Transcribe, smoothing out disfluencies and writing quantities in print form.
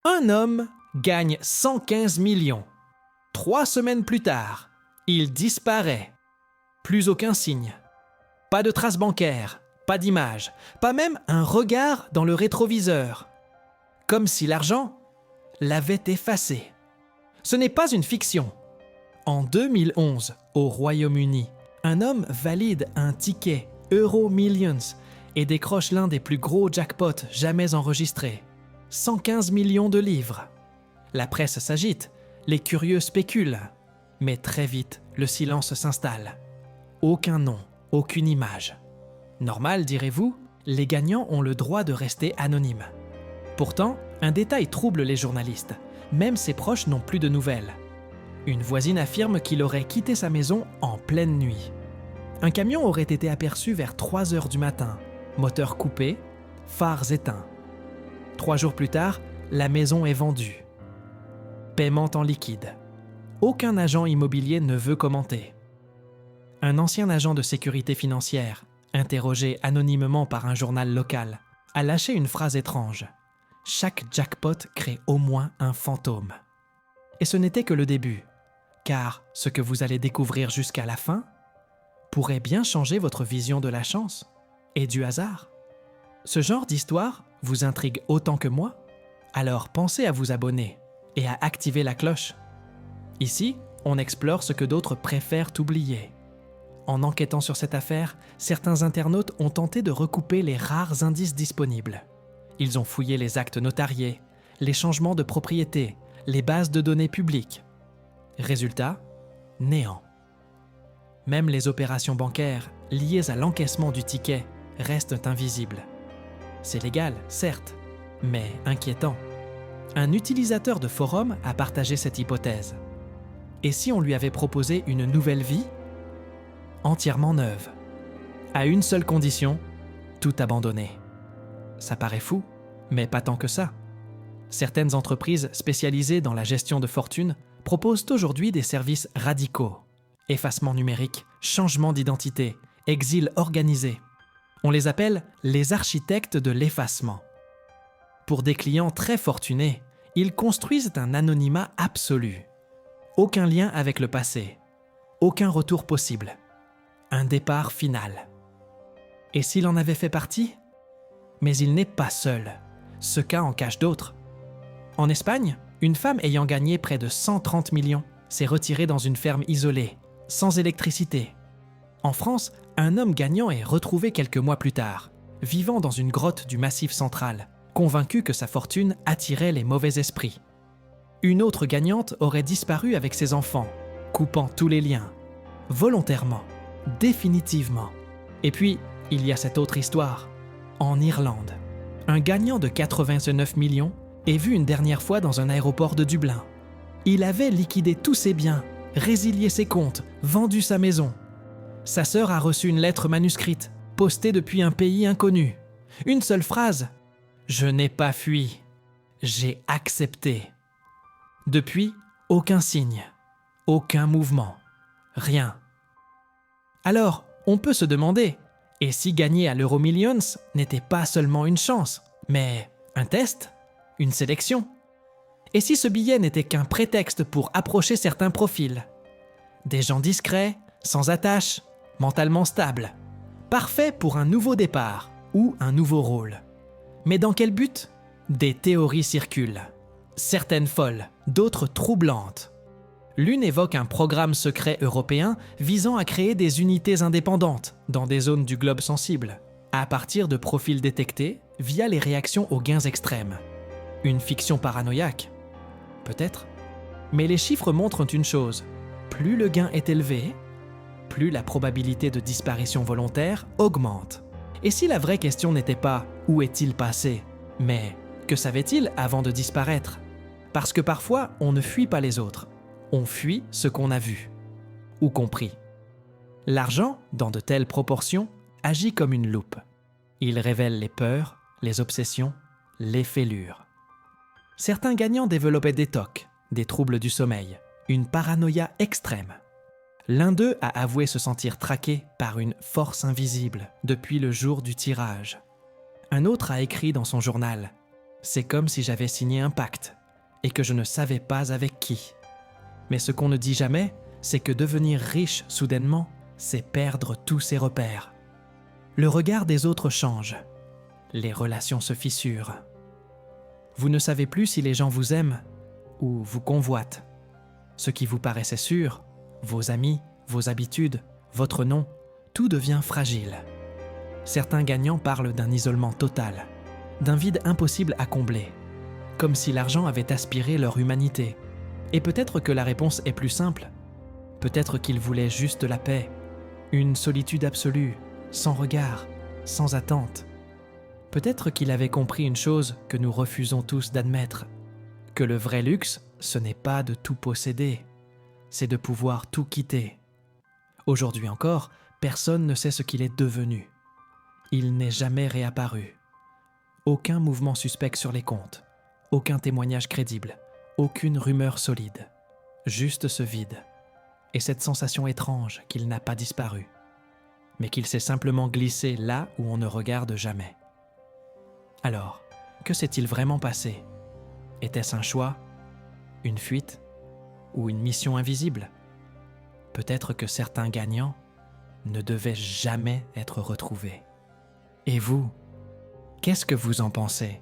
Un homme gagne 115 millions. 3 semaines plus tard, il disparaît. Plus aucun signe. Pas de traces bancaires, pas d'image, pas même un regard dans le rétroviseur. Comme si l'argent l'avait effacé. Ce n'est pas une fiction. En 2011, au Royaume-Uni, un homme valide un ticket Euro Millions et décroche l'un des plus gros jackpots jamais enregistrés. 115 millions de livres. La presse s'agite, les curieux spéculent. Mais très vite, le silence s'installe. Aucun nom, aucune image. Normal, direz-vous, les gagnants ont le droit de rester anonymes. Pourtant, un détail trouble les journalistes. Même ses proches n'ont plus de nouvelles. Une voisine affirme qu'il aurait quitté sa maison en pleine nuit. Un camion aurait été aperçu vers 3 heures du matin, moteur coupé, phares éteints. 3 jours plus tard, la maison est vendue. Paiement en liquide. Aucun agent immobilier ne veut commenter. Un ancien agent de sécurité financière, interrogé anonymement par un journal local, a lâché une phrase étrange. Chaque jackpot crée au moins un fantôme. Et ce n'était que le début, car ce que vous allez découvrir jusqu'à la fin pourrait bien changer votre vision de la chance et du hasard. Ce genre d'histoire vous intrigue autant que moi? Alors pensez à vous abonner et à activer la cloche. Ici, on explore ce que d'autres préfèrent oublier. En enquêtant sur cette affaire, certains internautes ont tenté de recouper les rares indices disponibles. Ils ont fouillé les actes notariés, les changements de propriété, les bases de données publiques. Résultat, néant. Même les opérations bancaires liées à l'encaissement du ticket restent invisibles. C'est légal, certes, mais inquiétant. Un utilisateur de forum a partagé cette hypothèse. Et si on lui avait proposé une nouvelle vie? Entièrement neuve. À une seule condition, tout abandonner. Ça paraît fou, mais pas tant que ça. Certaines entreprises spécialisées dans la gestion de fortune proposent aujourd'hui des services radicaux. Effacement numérique, changement d'identité, exil organisé. On les appelle les architectes de l'effacement. Pour des clients très fortunés, ils construisent un anonymat absolu. Aucun lien avec le passé. Aucun retour possible. Un départ final. Et s'il en avait fait partie? Mais il n'est pas seul. Ce cas en cache d'autres. En Espagne, une femme ayant gagné près de 130 millions s'est retirée dans une ferme isolée, sans électricité. En France, un homme gagnant est retrouvé quelques mois plus tard, vivant dans une grotte du Massif central, convaincu que sa fortune attirait les mauvais esprits. Une autre gagnante aurait disparu avec ses enfants, coupant tous les liens, volontairement, définitivement. Et puis, il y a cette autre histoire. En Irlande, un gagnant de 89 millions est vu une dernière fois dans un aéroport de Dublin. Il avait liquidé tous ses biens, résilié ses comptes, vendu sa maison. Sa sœur a reçu une lettre manuscrite, postée depuis un pays inconnu. Une seule phrase : « Je n'ai pas fui, j'ai accepté ». Depuis, aucun signe, aucun mouvement, rien. Alors, on peut se demander, et si gagner à l'Euromillions n'était pas seulement une chance, mais un test, une sélection? Et si ce billet n'était qu'un prétexte pour approcher certains profils? Des gens discrets, sans attache, mentalement stables, parfaits pour un nouveau départ ou un nouveau rôle. Mais dans quel but? Des théories circulent. Certaines folles, d'autres troublantes. L'une évoque un programme secret européen visant à créer des unités indépendantes dans des zones du globe sensible, à partir de profils détectés via les réactions aux gains extrêmes. Une fiction paranoïaque? Peut-être. Mais les chiffres montrent une chose. Plus le gain est élevé, plus la probabilité de disparition volontaire augmente. Et si la vraie question n'était pas « où est-il passé ?», mais « que savait-il avant de disparaître ?» Parce que parfois, on ne fuit pas les autres. On fuit ce qu'on a vu ou compris. L'argent, dans de telles proportions, agit comme une loupe. Il révèle les peurs, les obsessions, les fêlures. Certains gagnants développaient des TOC, des troubles du sommeil, une paranoïa extrême. L'un d'eux a avoué se sentir traqué par une force invisible depuis le jour du tirage. Un autre a écrit dans son journal C'est comme si j'avais signé un pacte et que je ne savais pas avec qui. Mais ce qu'on ne dit jamais, c'est que devenir riche soudainement, c'est perdre tous ses repères. Le regard des autres change. Les relations se fissurent. Vous ne savez plus si les gens vous aiment ou vous convoitent. Ce qui vous paraissait sûr, vos amis, vos habitudes, votre nom, tout devient fragile. Certains gagnants parlent d'un isolement total, d'un vide impossible à combler, comme si l'argent avait aspiré leur humanité. Et peut-être que la réponse est plus simple. Peut-être qu'ils voulaient juste la paix, une solitude absolue, sans regard, sans attente. Peut-être qu'il avait compris une chose que nous refusons tous d'admettre, que le vrai luxe, ce n'est pas de tout posséder, c'est de pouvoir tout quitter. Aujourd'hui encore, personne ne sait ce qu'il est devenu. Il n'est jamais réapparu. Aucun mouvement suspect sur les comptes, aucun témoignage crédible, aucune rumeur solide. Juste ce vide, et cette sensation étrange qu'il n'a pas disparu, mais qu'il s'est simplement glissé là où on ne regarde jamais. Alors, que s'est-il vraiment passé? Était-ce un choix, une fuite ou une mission invisible? Peut-être que certains gagnants ne devaient jamais être retrouvés. Et vous, qu'est-ce que vous en pensez?